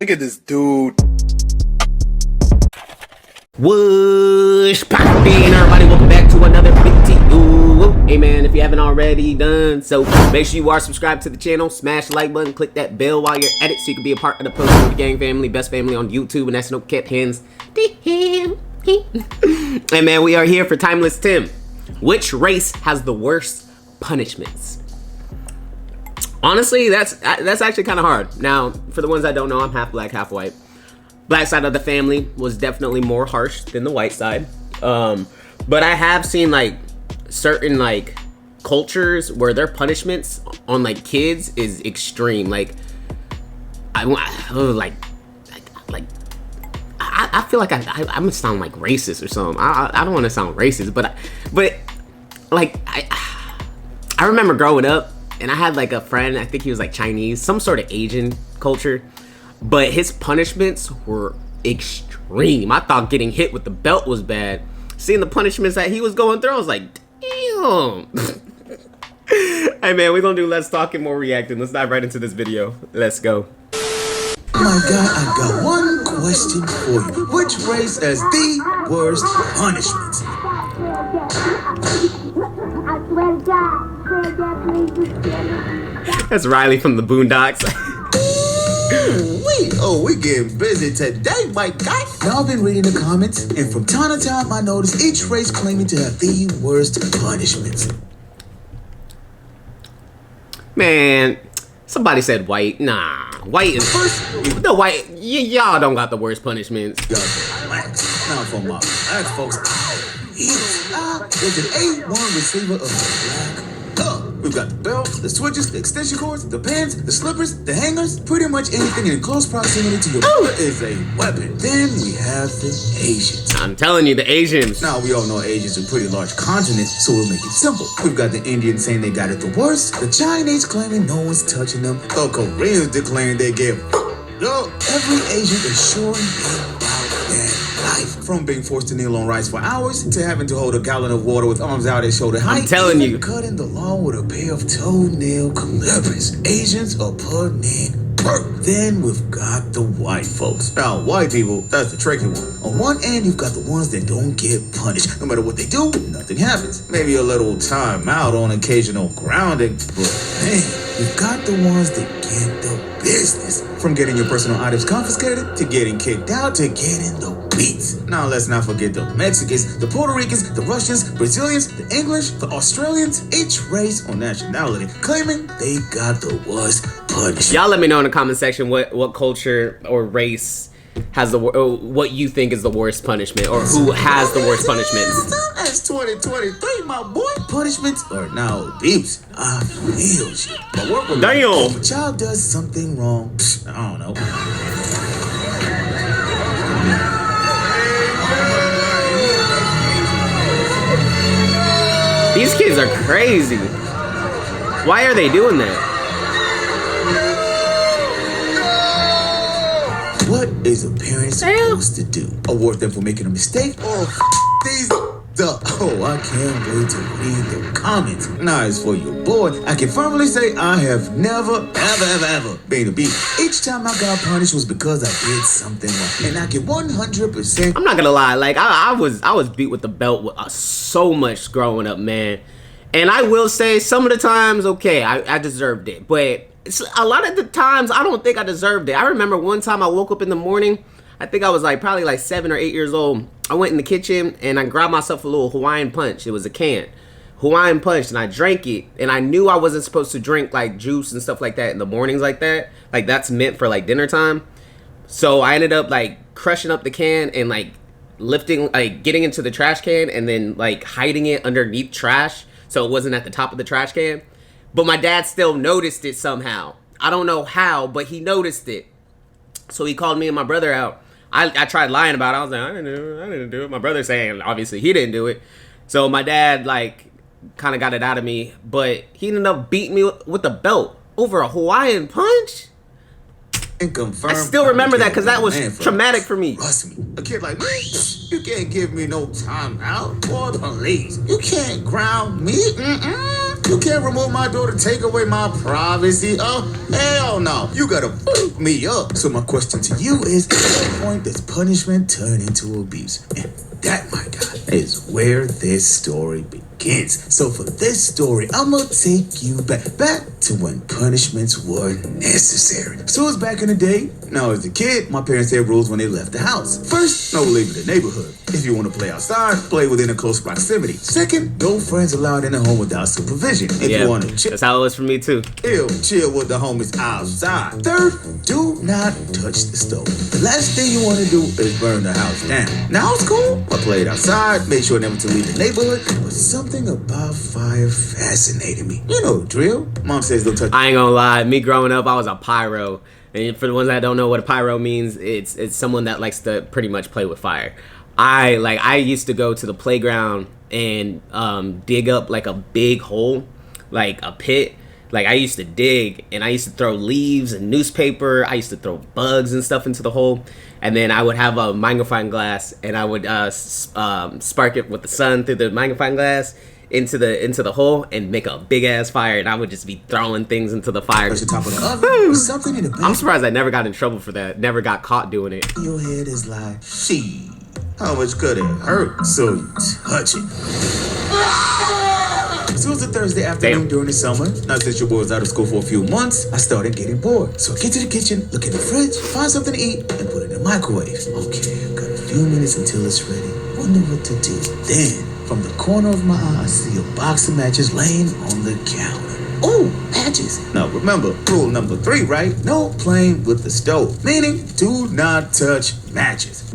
Look at this dude. Whoosh, poppin', everybody, welcome back to another video. Hey man, if you haven't already done so, make sure you are subscribed to the channel, smash the like button, click that bell while you're at it so you can be a part of the Post Movie Gang family, best family on YouTube, and that's no cap hands. Hey man, we are here for Timeless Tim. Which race has the worst punishments? Honestly, that's actually kind of hard. Now, for the ones that don't know, I'm half black, half white. Black side of the family was definitely more harsh than the white side. But I have seen like certain like cultures where their punishments on like kids is extreme. Like I feel like I'm gonna sound like racist or something. I don't want to sound racist, but like I remember growing up and I had like a friend. I think he was like Chinese, some sort of Asian culture. But his punishments were extreme. I thought getting hit with the belt was bad. Seeing the punishments that he was going through, I was like, damn. Hey man, we're gonna do less talking, more reacting. Let's dive right into this video. Let's go. Oh my God, I've got one question for you. Which race has the worst punishments? That's Riley from the Boondocks. We getting busy today, my guy. Now I've been reading the comments, and from time to time I notice each race claiming to have the worst punishments. Man, somebody said white. Nah, white is first. The white, y'all don't got the worst punishments. Y'all relax. Now for my black folks, there's an A1 receiver of the black. We've got the belt, the switches, the extension cords, the pins, the slippers, the hangers, pretty much anything in close proximity to your brother is a weapon. Then we have the Asians. I'm telling you, the Asians. Now, we all know Asians are pretty large continents, so we'll make it simple. We've got the Indians saying they got it the worst, the Chinese claiming no one's touching them, the Koreans declaring they give every Asian is sure about their life. From being forced to kneel on rice for hours to having to hold a gallon of water with arms out at shoulder height. I'm telling you. Cutting the lawn with a pair of toenail clippers. Asians are putting in work. Then we've got the white folks. Now, white people, that's the tricky one. On one end, you've got the ones that don't get punished. No matter what they do, nothing happens. Maybe a little time out on occasional grounding. But man, you've got the ones that get the business. From getting your personal items confiscated, to getting kicked out, to getting the beats. Now let's not forget the Mexicans, the Puerto Ricans, the Russians, Brazilians, the English, the Australians, each race or nationality claiming they got the worst punishment. Y'all let me know in the comment section what culture or race has the what you think is the worst punishment, or who has the worst punishments. That's 2023, my boy. Punishments are now abuse. I feel you. But work with damn. If a child does something wrong, I don't know. These kids are crazy. Why are they doing that? What is a parent supposed to do? Award them for making a mistake, or these I can't wait to read the comments. Now, as for your boy, I can firmly say I have never, ever been a beat. Each time I got punished was because I did something wrong, and I get 100%. I'm not gonna lie, like I was beat with the belt so much growing up, man. And I will say, some of the times, okay, I deserved it, but a lot of the times I don't think I deserved it. I remember one time I woke up in the morning. I think I was like probably like 7 or 8 years old. I went in the kitchen and I grabbed myself a little Hawaiian Punch. It was a can. Hawaiian Punch, and I drank it. And I knew I wasn't supposed to drink like juice and stuff like that in the mornings like that. Like that's meant for like dinner time. So I ended up like crushing up the can and like lifting, like getting into the trash can and then like hiding it underneath trash so it wasn't at the top of the trash can. But my dad still noticed it somehow. I don't know how, but he noticed it. So he called me and my brother out. I tried lying about it. I was like, I didn't do it. My brother saying, obviously, he didn't do it. So my dad, like, kind of got it out of me. But he ended up beating me with the belt over a Hawaiian Punch. And confirm. I still remember that because that was traumatic for me. Trust me. A kid like me, you can't give me no time out or police. You can't ground me. You can't remove my door to take away my privacy. Oh, hell hell no. You gotta fuck me up. So my question to you is, at what point does punishment turn into abuse? And that, my guy, is where this story begins. So for this story, I'm gonna take you back to when punishments were necessary. So it's back in the day. Now as a kid, my parents had rules when they left the house. First, no leaving the neighborhood. If you want to play outside, play within a close proximity. Second, no friends allowed in the home without supervision. If you want to chill, that's how it was for me too. Chill with the homies outside. Third, do not touch the stove. The last thing you want to do is burn the house down. Now it's cool. I played outside, made sure never to leave the neighborhood, but something about fire fascinated me. You know the drill. Mom says don't touch. I ain't gonna lie, me growing up, I was a pyro. And for the ones that don't know what a pyro means, it's someone that likes to pretty much play with fire. I used to go to the playground and dig up like a big hole, like a pit. Like I used to dig and I used to throw leaves and newspaper. I used to throw bugs and stuff into the hole. And then I would have a magnifying glass and I would spark it with the sun through the magnifying glass into the hole and make a big ass fire, and I would just be throwing things into the fire. At the top of the oven, something in the back. I'm surprised I never got in trouble for that. Never got caught doing it. Your head is like, she. How much could it hurt? So you touch it. So it was a Thursday afternoon during the summer. Now since your boy was out of school for a few months, I started getting bored. So I get to the kitchen, look in the fridge, find something to eat, and put it in the microwave. Okay, I've got a few minutes until it's ready. Wonder what to do. Then, from the corner of my eye, I see a box of matches laying on the counter. Ooh, matches. Now remember, rule number 3, right? No playing with the stove. Meaning, do not touch matches.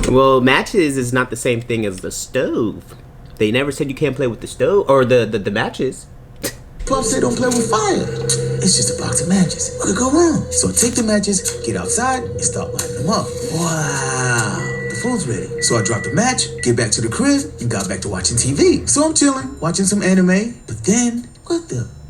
Well, matches is not the same thing as the stove. They never said you can't play with the stove or the matches. Pop said don't play with fire. It's just a box of matches. What could go wrong? So I take the matches, get outside, and start lighting them up. Wow. Food's ready. So I dropped the match, get back to the crib, and got back to watching TV. So I'm chilling, watching some anime, but then,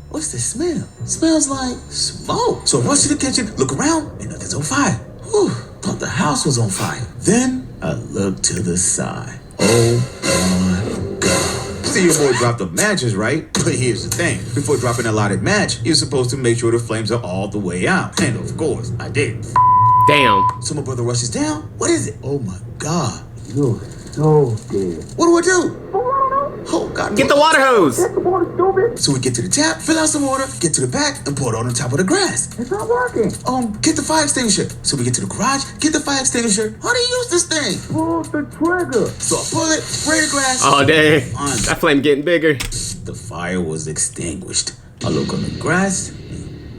what's the smell? Smells like smoke. So I rush to the kitchen, look around, and nothing's on fire. Whew, thought the house was on fire. Then I looked to the side. Oh my God. See, your boy dropped the matches, right? But here's the thing. Before dropping a lighted match, you're supposed to make sure the flames are all the way out. And of course, I did. Damn. So my brother rushes down. What is it? Oh my God. You're so dead. What do? Oh God. Get the water hose. So we get to the tap, fill out some water, get to the back, and pour it on top of the grass. It's not working. Get the fire extinguisher. So we get to the garage, get the fire extinguisher. How do you use this thing? Pull the trigger. So I pull it, spray the grass. Oh dang. That flame getting bigger. The fire was extinguished. I look on the grass.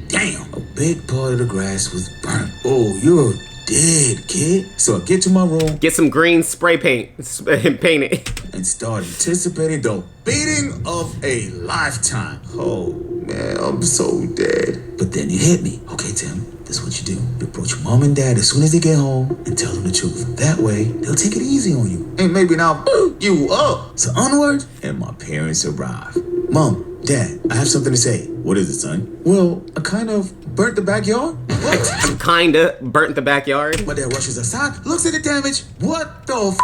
Damn, a big part of the grass was burnt. Oh, you're dead, kid. So I get to my room. Get some green spray paint and paint it. And start anticipating the beating of a lifetime. Oh, man, I'm so dead. But then it hit me. Okay, Tim, this is what you do. You approach your mom and dad as soon as they get home and tell them the truth. That way, they'll take it easy on you. And maybe now, you up. So onward, and my parents arrive. Mom, Dad, I have something to say. What is it, son? Well, I kind of burnt the backyard. What? Kinda burnt the backyard. My dad rushes outside, looks at the damage. What the f?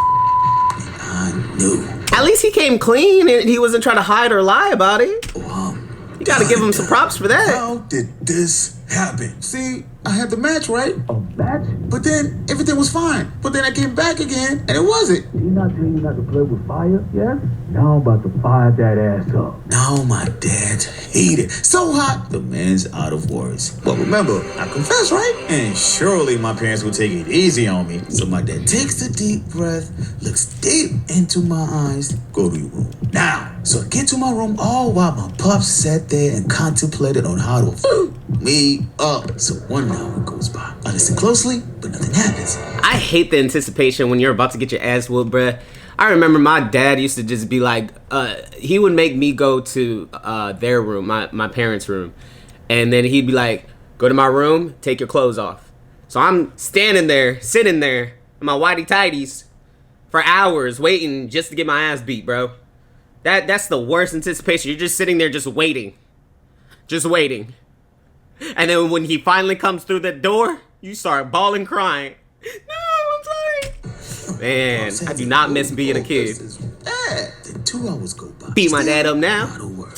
And I knew. At least he came clean and he wasn't trying to hide or lie about it. You gotta give him some props for that. How did this happen? See, I had the match, right? A match? But then everything was fine. But then I came back again and it wasn't. Did he not tell you not to play with fire? Yes? Now I'm about to fire that ass up. Now my dad's heated. So hot, the man's out of words. But remember, I confessed, right? And surely my parents would take it easy on me. So my dad takes a deep breath, looks deep into my eyes, go to your room. Now, so I get to my room all while my pops sat there and contemplated on how to f me up. So 1 hour goes by. I listen closely, but nothing happens. I hate the anticipation when you're about to get your ass whooped, bruh. I remember my dad used to just be like, he would make me go to their room, my parents' room. And then he'd be like, go to my room, take your clothes off. So I'm standing there, sitting there in my whitey-tighties for hours waiting just to get my ass beat, bro. That's the worst anticipation. You're just sitting there just waiting. Just waiting. And then when he finally comes through the door, you start bawling, crying. No, I'm sorry. Man, I do not miss being a kid. Then 2 hours go by. Beat my dad up now. Not a word.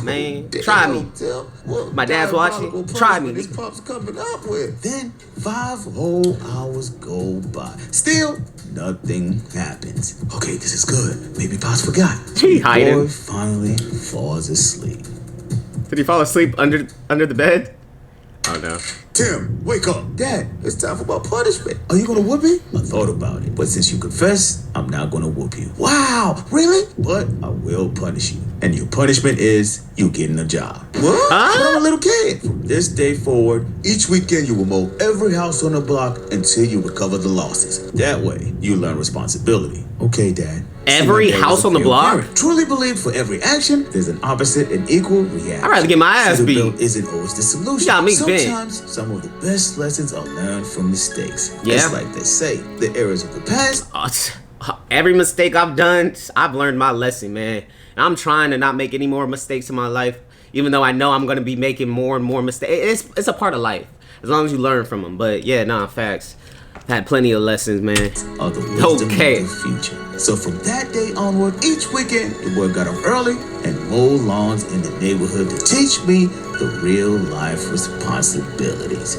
Man, Damn, try me. Tim. What My dad's watching. diabolical Try me, punishment This nigga. pup's coming up with. Then 5 whole hours go by. Still, nothing happens. Okay, this is good. Maybe Pops forgot. He hiding. Boy finally falls asleep. Did he fall asleep under the bed? Oh no. Tim, wake up. Dad, it's time for my punishment. Are you gonna whoop me? I thought about it, but since you confessed, I'm not gonna whoop you. Wow, really? But I will punish you. And your punishment is you getting a job. What? Huh? But I'm a little kid. From this day forward, each weekend you will mow every house on the block until you recover the losses. That way, you learn responsibility. Okay, Dad. Every See, my dad house was a on the fair block? parent. Truly believe for every action, there's an opposite and equal reaction. I'd rather get my ass See, the beat. belt isn't always the solution. You got me bent. Sometimes some of the best lessons are learned from mistakes. Yeah. It's like they say, the errors of the past. Every mistake I've done, I've learned my lesson, man. And I'm trying to not make any more mistakes in my life, even though I know I'm gonna be making more and more mistakes. It's a part of life, as long as you learn from them. But yeah, nah, facts. Had plenty of lessons, man. Are the wisdom Okay. of the future. So from that day onward, each weekend, your boy got up early and mowed lawns in the neighborhood to teach me the real life responsibilities.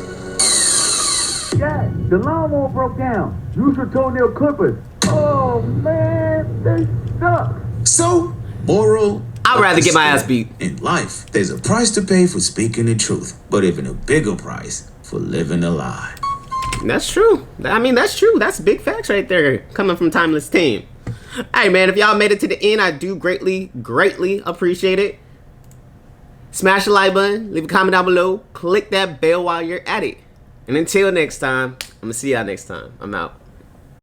Dad, the lawnmower broke down. Use your toenail clippers. Oh, man, they suck. So, moral. I'd of rather the get my ass story. beat. In life, there's a price to pay for speaking the truth, but even a bigger price for living a lie. That's true. I mean, that's true. That's big facts right there, coming from Timeless Team. Hey, man, if y'all made it to the end, I do greatly appreciate it. Smash the like button, leave a comment down below, click that bell while you're at it. And until next time, I'm gonna see y'all next time. I'm out.